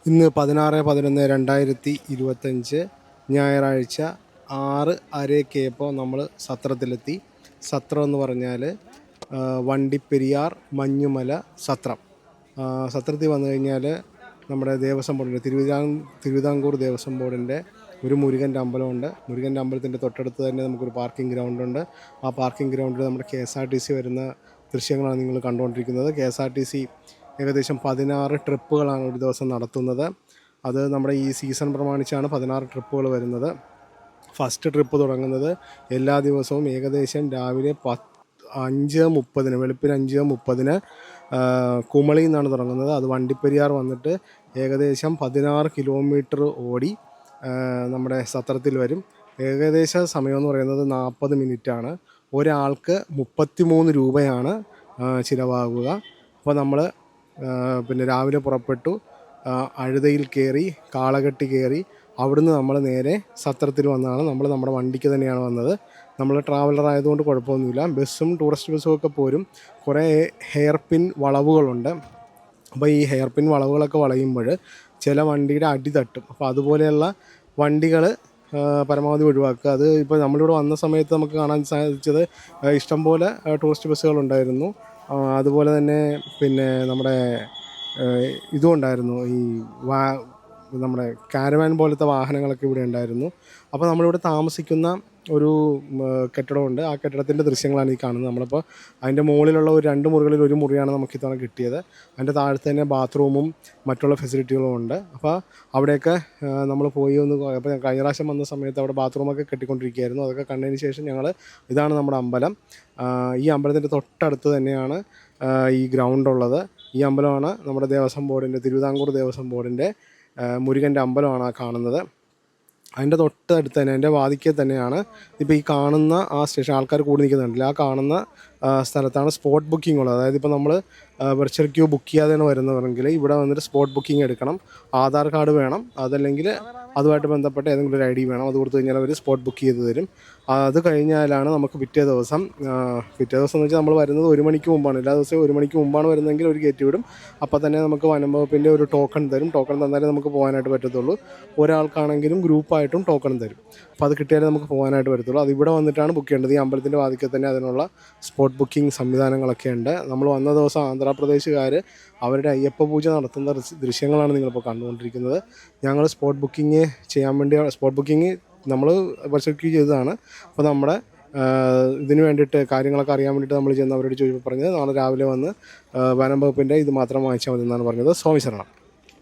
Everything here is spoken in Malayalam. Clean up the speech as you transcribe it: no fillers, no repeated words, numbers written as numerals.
ഇന്ന് 16/11/2025 ഞായറാഴ്ച 6:30 നമ്മൾ സത്രത്തിലെത്തി. സത്രം എന്ന് പറഞ്ഞാൽ വണ്ടിപ്പെരിയാർ മഞ്ഞുമല സത്രം. സത്രത്തിൽ വന്നു കഴിഞ്ഞാൽ നമ്മുടെ ദേവസ്വം ബോർഡിൻ്റെ തിരുവിതാംകൂർ ദേവസ്വം ബോർഡിൻ്റെ ഒരു മുരുകൻ്റെ അമ്പലമുണ്ട്. മുരുകൻ്റെ അമ്പലത്തിൻ്റെ തൊട്ടടുത്ത് തന്നെ നമുക്കൊരു പാർക്കിംഗ് ഗ്രൗണ്ടുണ്ട്. ആ പാർക്കിംഗ് ഗ്രൗണ്ടിൽ നമ്മുടെ KSRTC വരുന്ന ദൃശ്യങ്ങളാണ് നിങ്ങൾ കണ്ടുകൊണ്ടിരിക്കുന്നത്. KSRTC ഏകദേശം 16 ട്രിപ്പുകളാണ് ഒരു ദിവസം നടത്തുന്നത്. അത് നമ്മുടെ ഈ സീസൺ പ്രമാണിച്ചാണ് 16 ട്രിപ്പുകൾ വരുന്നത്. ഫസ്റ്റ് ട്രിപ്പ് തുടങ്ങുന്നത് എല്ലാ ദിവസവും ഏകദേശം രാവിലെ 5:30 വെളുപ്പിന് 5:30 കുമളിയിൽ നിന്നാണ് തുടങ്ങുന്നത്. അത് വണ്ടിപ്പെരിയാർ വന്നിട്ട് ഏകദേശം 16 കിലോമീറ്റർ ഓടി നമ്മുടെ സത്രത്തിൽ വരും. ഏകദേശ സമയമെന്ന് പറയുന്നത് 40 മിനിറ്റാണ്. ഒരാൾക്ക് 33 രൂപയാണ് ചിലവാകുക. അപ്പോൾ നമ്മൾ പിന്നെ രാവിലെ പുറപ്പെട്ടു, അഴുതയിൽ കയറി, കാളകെട്ടി കയറി, അവിടുന്ന് നമ്മൾ നേരെ സത്രത്തിൽ വന്നതാണ്. നമ്മുടെ വണ്ടിക്ക് തന്നെയാണ് വന്നത്. നമ്മൾ ട്രാവലർ ആയതുകൊണ്ട് കുഴപ്പമൊന്നുമില്ല. ബസ്സും ടൂറിസ്റ്റ് ബസ്സും ഒക്കെ പോരും. കുറേ ഹെയർ പിൻ വളവുകളുണ്ട്. അപ്പോൾ ഈ ഹെയർ പിൻ വളവുകളൊക്കെ വളയുമ്പോൾ ചില വണ്ടിയുടെ അടി തട്ടും. അപ്പോൾ അതുപോലെയുള്ള വണ്ടികൾ പരമാവധി ഒഴിവാക്കുക. അത് ഇപ്പോൾ നമ്മളിവിടെ വന്ന സമയത്ത് നമുക്ക് കാണാൻ സാധിച്ചത് ഇഷ്ടംപോലെ ടൂറിസ്റ്റ് ബസ്സുകളുണ്ടായിരുന്നു. അതുപോലെ തന്നെ പിന്നെ നമ്മുടെ ഇതും ഉണ്ടായിരുന്നു, ഈ നമ്മുടെ കാരവാൻ പോലത്തെ വാഹനങ്ങളൊക്കെ ഇവിടെ ഉണ്ടായിരുന്നു. അപ്പോൾ നമ്മളിവിടെ താമസിക്കുന്ന ഒരു കെട്ടിടമുണ്ട്. ആ കെട്ടിടത്തിൻ്റെ ദൃശ്യങ്ങളാണ് ഈ കാണുന്നത്. നമ്മളിപ്പോൾ അതിൻ്റെ മുകളിലുള്ള ഒരു 2 മുറികളിൽ ഒരു മുറിയാണ് നമുക്ക് ഇത്തവണ കിട്ടിയത്. അതിൻ്റെ താഴത്ത് തന്നെ ബാത്റൂമും മറ്റുള്ള ഫെസിലിറ്റികളും ഉണ്ട്. അപ്പോൾ അവിടെയൊക്കെ നമ്മൾ പോയി അപ്പോൾ കഴിഞ്ഞ പ്രാവശ്യം വന്ന സമയത്ത് അവിടെ ബാത്റൂമൊക്കെ കെട്ടിക്കൊണ്ടിരിക്കുകയായിരുന്നു. അതൊക്കെ കണ്ടതിന് ശേഷം ഇതാണ് നമ്മുടെ അമ്പലം. ഈ അമ്പലത്തിൻ്റെ തൊട്ടടുത്ത് തന്നെയാണ് ഈ ഗ്രൗണ്ട് ഉള്ളത്. ഈ അമ്പലമാണ് നമ്മുടെ തിരുവിതാംകൂർ ദേവസ്വം ബോർഡിൻ്റെ മുരുകൻ്റെ അമ്പലമാണ് ആ കാണുന്നത്. അതിൻ്റെ തൊട്ടടുത്ത് തന്നെ, എൻ്റെ വാതിക്കൽ തന്നെയാണ് ഇപ്പോൾ ഈ കാണുന്ന ആ സ്റ്റേഷൻ. ആൾക്കാർ കൂടി നിൽക്കുന്നുണ്ടല്ലോ, ആ കാണുന്ന സ്ഥലത്താണ് സ്പോട്ട് ബുക്കിംഗ് ഉള്ളത്. അതായത് ഇപ്പോൾ നമ്മൾ വെർച്വൽ ക്യൂ ബുക്ക് ചെയ്യാതെയാണ് വരുന്നവരെങ്കിൽ ഇവിടെ വന്നിട്ട് സ്പോട്ട് ബുക്കിംഗ് എടുക്കണം. ആധാർ കാർഡ് വേണം, അതല്ലെങ്കിൽ അതുമായിട്ട് ബന്ധപ്പെട്ട ഏതെങ്കിലും ഒരു ID വേണം. അത് കൊടുത്തു കഴിഞ്ഞാൽ അവർ സ്പോട്ട് ബുക്ക് ചെയ്ത് തരും. അത് കഴിഞ്ഞാലാണ് നമുക്ക് പിറ്റേ ദിവസം എന്ന് വെച്ചാൽ നമ്മൾ വരുന്നത് 1 മണിക്ക് മുമ്പാണ്. എല്ലാ ദിവസവും 1 മണിക്ക് മുമ്പാണ് വരുന്നതെങ്കിൽ ഒരു കയറ്റി വിടും. അപ്പോൾ തന്നെ നമുക്ക് വനം വകുപ്പിൻ്റെ ഒരു ടോക്കൺ തരും. ടോക്കൺ തന്നാലേ നമുക്ക് പോകാനായിട്ട് പറ്റത്തുള്ളൂ. ഒരാൾക്കാണെങ്കിലും ഗ്രൂപ്പായിട്ടും ടോക്കൺ തരും. അപ്പോൾ അത് കിട്ടിയാലേ നമുക്ക് പോകാനായിട്ട് പറ്റത്തുള്ളൂ. അത് ഇവിടെ വന്നിട്ടാണ് ബുക്ക് ചെയ്യേണ്ടത്. ഈ അമ്പലത്തിൻ്റെ വാതിക്കൽ തന്നെ അതിനുള്ള സ്പോട്ട് ബുക്കിംഗ് സംവിധാനങ്ങളൊക്കെ ഉണ്ട്. നമ്മൾ വന്ന ദിവസം ആന്ധ്രാപ്രദേശുകാർ അവരുടെ അയ്യപ്പ പൂജ നടത്തുന്ന ദൃശ്യങ്ങളാണ് നിങ്ങളിപ്പോൾ കണ്ടുകൊണ്ടിരിക്കുന്നത്. ഞങ്ങൾ സ്പോട്ട് ബുക്കിംഗ് നമ്മൾ വെർച്വൽ ക്യൂ ചെയ്തതാണ്. അപ്പോൾ നമ്മുടെ ഇതിന് വേണ്ടിയിട്ട് കാര്യങ്ങളൊക്കെ അറിയാൻ വേണ്ടിയിട്ട് നമ്മൾ ചെന്ന് അവരോട് ചോദിച്ചപ്പോൾ പറഞ്ഞത് നാളെ രാവിലെ വന്ന് വനം വകുപ്പിൻ്റെ ഇത് മാത്രം വാങ്ങിച്ചാൽ മതി എന്നാണ് പറഞ്ഞത്. സ്വാമി ശരണം.